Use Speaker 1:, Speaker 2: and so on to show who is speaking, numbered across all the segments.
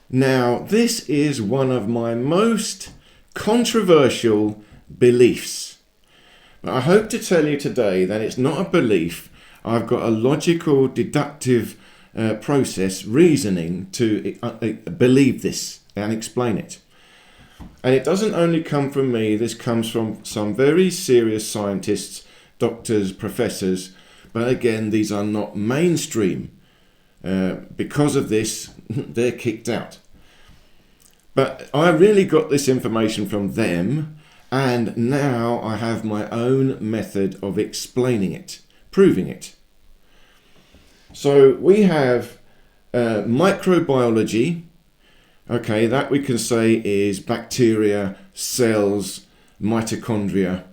Speaker 1: Now, this is one of my most controversial beliefs. But I hope to tell you today that it's not a belief. I've got a logical, deductive process, reasoning to believe this and explain it. And it doesn't only come from me, this comes from some very serious scientists, doctors, professors, but again, these are not mainstream. Because of this, they're kicked out. But I really got this information from them, and now I have my own method of explaining it, proving it. So we have microbiology. Okay, that we can say is bacteria, cells, mitochondria.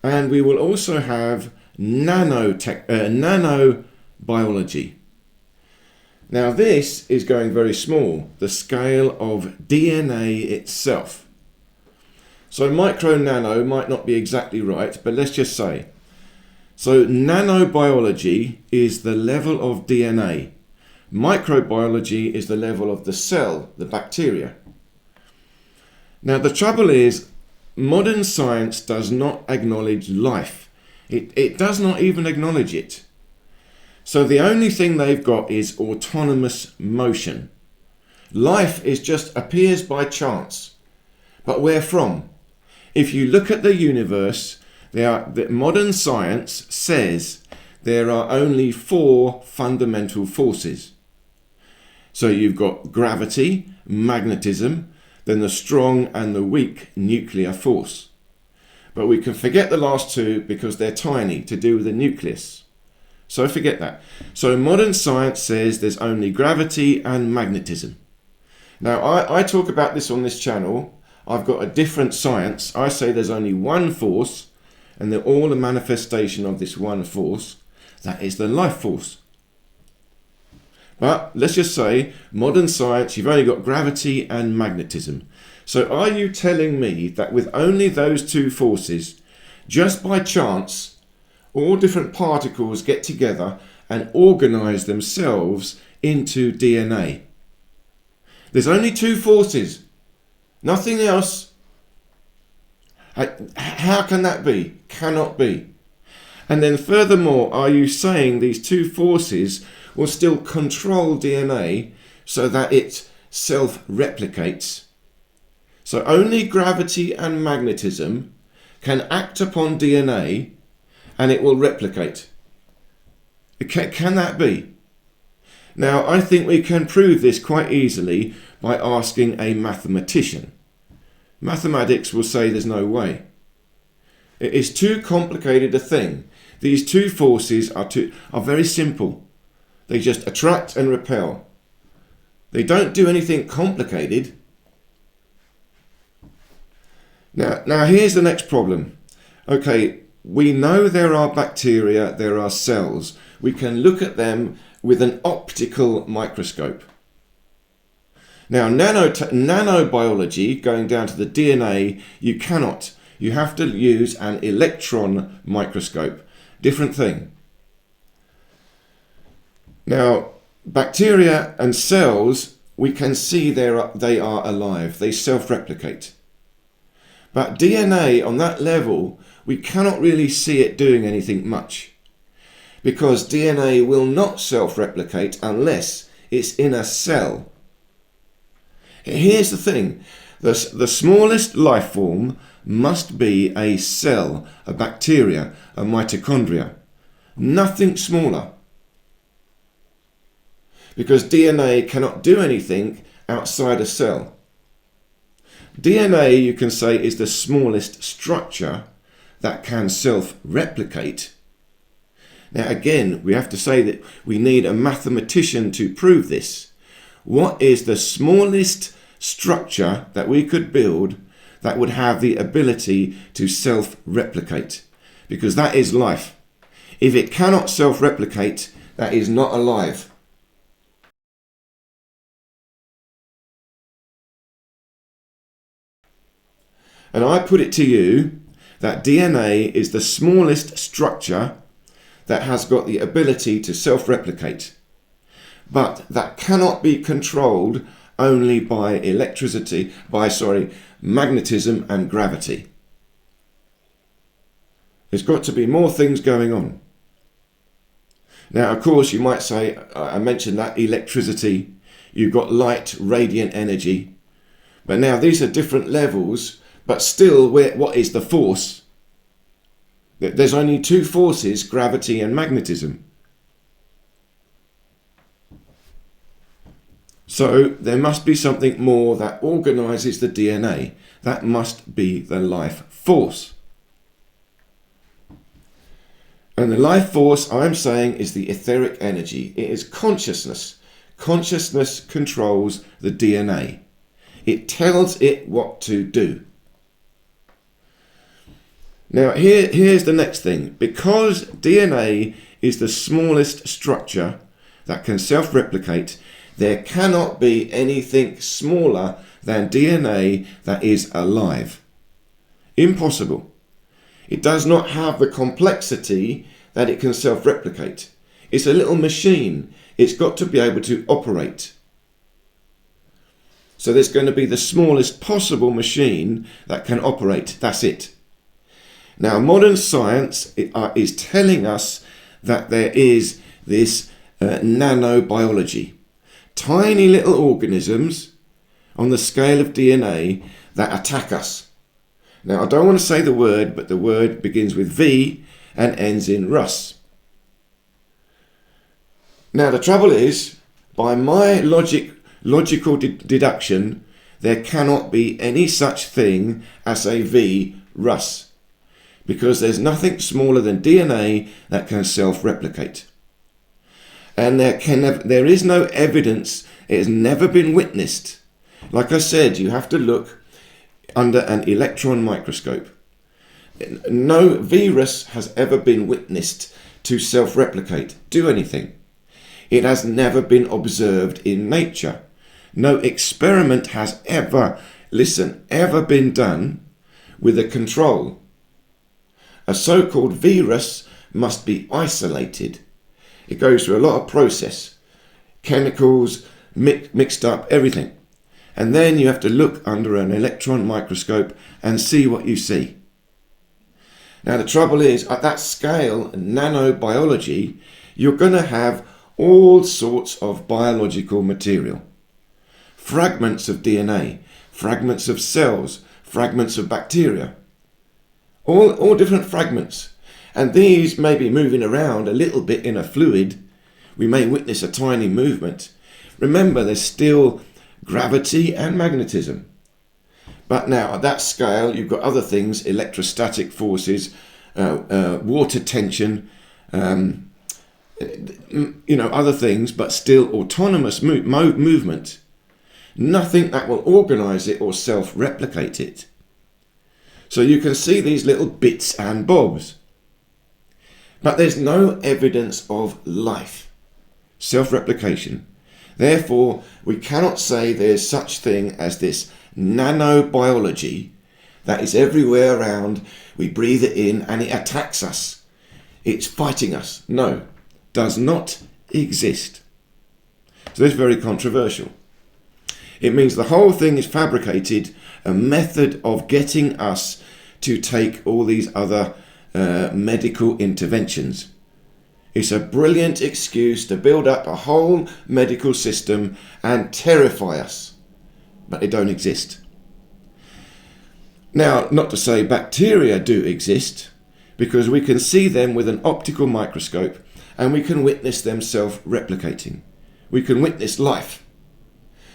Speaker 1: And we will also have nanobiology. Now this is going very small, the scale of DNA itself. So micro nano might not be exactly right, but let's just say. So nanobiology is the level of DNA. Microbiology is the level of the cell, the bacteria. Now the trouble is, modern science does not acknowledge life. It does not even acknowledge it. So the only thing they've got is autonomous motion. Life just appears by chance. But where from? If you look at the universe, modern science says there are only 4 fundamental forces. So you've got gravity, magnetism, then the strong and the weak nuclear force. But we can forget the last 2 because they're tiny, to do with the nucleus. So forget that. So modern science says there's only gravity and magnetism. Now I talk about this on this channel. I've got a different science. I say there's only one force, and they're all a manifestation of this one force. That is the life force. But let's just say modern science, you've only got gravity and magnetism. So are you telling me that with only those 2 forces, just by chance, all different particles get together and organize themselves into DNA? There's only 2 forces, nothing else. How can that be? Cannot be. And then furthermore, are you saying these 2 forces will still control DNA so that it self-replicates? So only gravity and magnetism can act upon DNA and it will replicate. Can that be? Now, I think we can prove this quite easily by asking a mathematician. Mathematics will say there's no way. It is too complicated a thing. These 2 forces are very simple. They just attract and repel. They don't do anything complicated. Now here's the next problem. Okay, we know there are bacteria, there are cells. We can look at them with an optical microscope. Now nanobiology, going down to the DNA, you cannot. You have to use an electron microscope. Different thing. Now bacteria and cells, we can see they are alive. They self-replicate. But DNA on that level, we cannot really see it doing anything much, because DNA will not self-replicate unless it's in a cell. Here's the thing, the smallest life form must be a cell, a bacteria, a mitochondria, nothing smaller, because DNA cannot do anything outside a cell. DNA, you can say, is the smallest structure that can self-replicate. Now again, we have to say that we need a mathematician to prove this. What is the smallest structure that we could build that would have the ability to self-replicate? Because that is life. If it cannot self-replicate, that is not alive. And I put it to you that DNA is the smallest structure that has got the ability to self-replicate, but that cannot be controlled only by magnetism and gravity. There's got to be more things going on. Now, of course, you might say, I mentioned that electricity, you've got light, radiant energy, but now these are different levels, but still, what is the force? There's only two forces, gravity and magnetism. So there must be something more that organises the DNA. That must be the life force. And the life force, I'm saying, is the etheric energy. It is consciousness. Consciousness controls the DNA. It tells it what to do. Now, here's the next thing. Because DNA is the smallest structure that can self-replicate, there cannot be anything smaller than DNA that is alive. Impossible. It does not have the complexity that it can self-replicate. It's a little machine. It's got to be able to operate. So there's going to be the smallest possible machine that can operate. That's it. Now, modern science is telling us that there is this nanobiology. Tiny little organisms on the scale of DNA that attack us. Now, I don't want to say the word, but the word begins with V and ends in Rus. Now, the trouble is, by my logical deduction, there cannot be any such thing as a virus, because there's nothing smaller than DNA that can self-replicate. And there is no evidence, it has never been witnessed. Like I said, you have to look under an electron microscope. No virus has ever been witnessed to self-replicate, do anything. It has never been observed in nature. No experiment has ever been done with a control. A so-called virus must be isolated. It goes through a lot of process, chemicals, mixed up, everything. And then you have to look under an electron microscope and see what you see. Now the trouble is, at that scale, nanobiology, you're going to have all sorts of biological material. Fragments of DNA, fragments of cells, fragments of bacteria. All different fragments. And these may be moving around a little bit in a fluid. We may witness a tiny movement. Remember, there's still gravity and magnetism. But now, at that scale, you've got other things, electrostatic forces, water tension, other things, but still autonomous movement. Nothing that will organise it or self-replicate it. So you can see these little bits and bobs. But there's no evidence of life, self-replication. Therefore, we cannot say there's such thing as this nanobiology that is everywhere around. We breathe it in and it attacks us. It's fighting us. No, does not exist. So this is very controversial. It means the whole thing is fabricated, a method of getting us to take all these other medical interventions. It's a brilliant excuse to build up a whole medical system and terrify us, but they don't exist. Now, not to say bacteria do exist, because we can see them with an optical microscope and we can witness them self-replicating. We can witness life.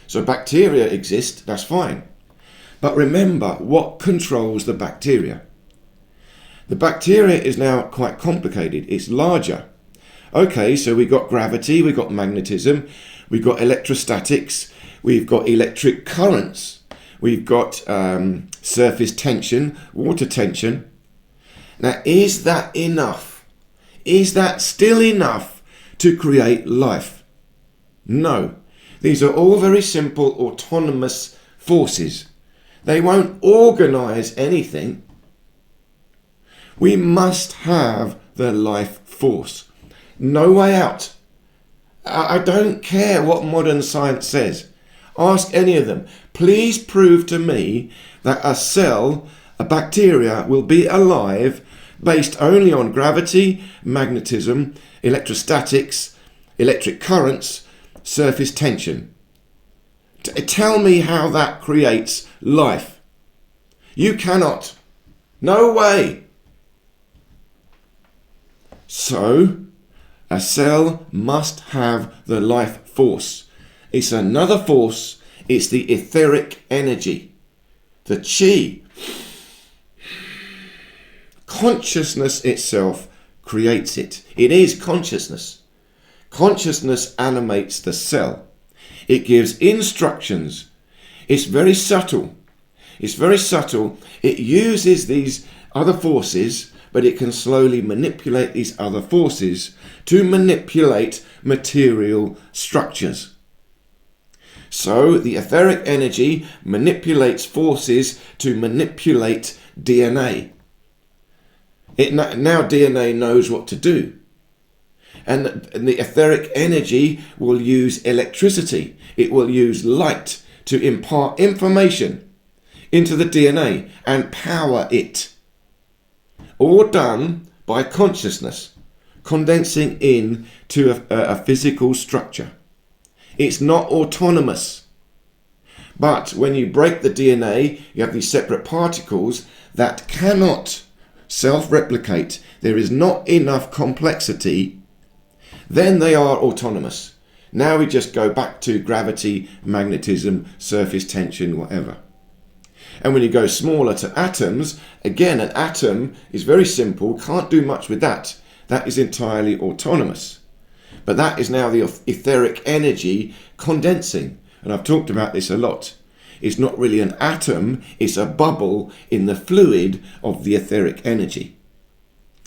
Speaker 1: So bacteria exist, that's fine. But remember, what controls the bacteria? The bacteria is now quite complicated. It's larger. Okay, so we've got gravity, we've got magnetism, we've got electrostatics, we've got electric currents, we've got surface tension, water tension. Now, is that enough? Is that still enough to create life? No. These are all very simple autonomous forces. They won't organise anything. We must have the life force. No way out. I don't care what modern science says. Ask any of them. Please prove to me that a cell, a bacteria, will be alive based only on gravity, magnetism, electrostatics, electric currents, surface tension. Tell me how that creates life. You cannot. No way. So, a cell must have the life force. It's another force. It's the etheric energy, the chi. Consciousness itself creates it. It is consciousness. Consciousness animates the cell. It gives instructions. It's very subtle. It's very subtle. It uses these other forces, but it can slowly manipulate these other forces to manipulate material structures. So the etheric energy manipulates forces to manipulate DNA. Now DNA knows what to do. And the etheric energy will use electricity. It will use light to impart information into the DNA and power it. All done by consciousness, condensing in to a physical structure. It's not autonomous. But when you break the DNA, you have these separate particles that cannot self-replicate. There is not enough complexity. Then they are autonomous. Now we just go back to gravity, magnetism, surface tension, whatever. And when you go smaller to atoms, again, an atom is very simple, can't do much with that. That is entirely autonomous. But that is now the etheric energy condensing. And I've talked about this a lot. It's not really an atom, it's a bubble in the fluid of the etheric energy.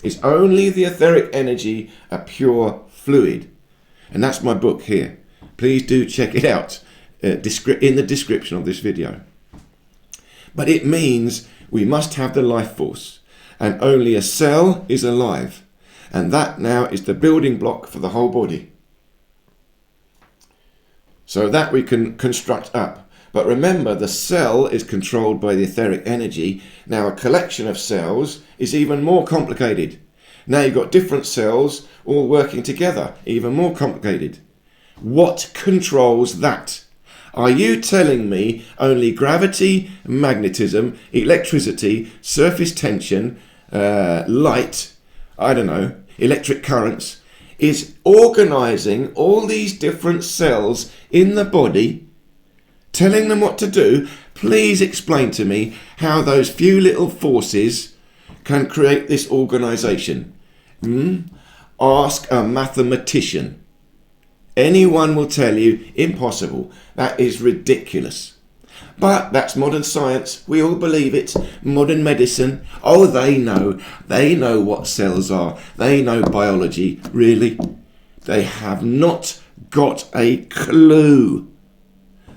Speaker 1: It's only the etheric energy, a pure fluid. And that's my book here. Please do check it out in the description of this video. But it means we must have the life force. And only a cell is alive. And that now is the building block for the whole body. So that we can construct up. But remember, the cell is controlled by the etheric energy. Now a collection of cells is even more complicated. Now you've got different cells all working together, even more complicated. What controls that? Are you telling me only gravity, magnetism, electricity, surface tension, light, I don't know, electric currents, is organising all these different cells in the body, telling them what to do? Please explain to me how those few little forces can create this organisation. Ask a mathematician. Anyone will tell you impossible. That is ridiculous. But that's modern science. We all believe it. Modern medicine. Oh, they know. They know what cells are. They know biology. Really? They have not got a clue.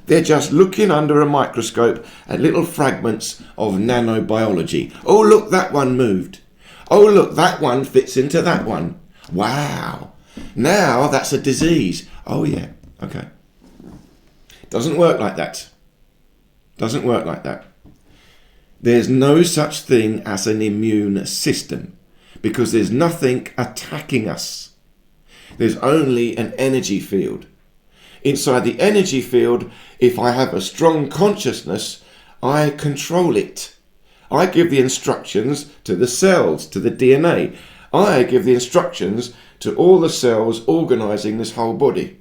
Speaker 1: They're just looking under a microscope at little fragments of nanobiology. Oh, look, that one moved. Oh, look, that one fits into that one. Wow. Now that's a disease. Oh, yeah. Okay. Doesn't work like that. Doesn't work like that. There's no such thing as an immune system because there's nothing attacking us. There's only an energy field. Inside the energy field, if I have a strong consciousness, I control it. I give the instructions to the cells, to the DNA. I give the instructions to all the cells organising this whole body.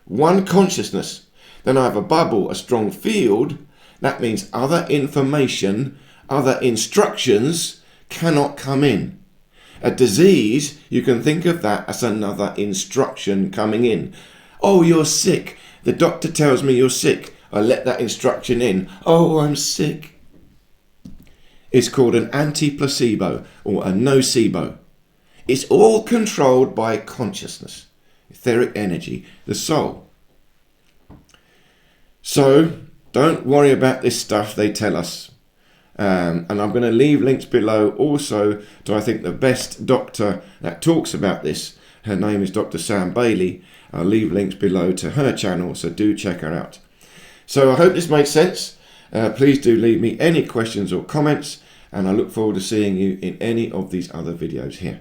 Speaker 1: One consciousness. Then I have a bubble, a strong field. That means other information, other instructions cannot come in. A disease, you can think of that as another instruction coming in. Oh, you're sick. The doctor tells me you're sick. I let that instruction in. Oh, I'm sick. It's called an anti-placebo or a nocebo. It's all controlled by consciousness, etheric energy, the soul. So don't worry about this stuff they tell us. And I'm going to leave links below also to, I think, the best doctor that talks about this. Her name is Dr. Sam Bailey. I'll leave links below to her channel, so do check her out. So I hope this made sense. Please do leave me any questions or comments, and I look forward to seeing you in any of these other videos here.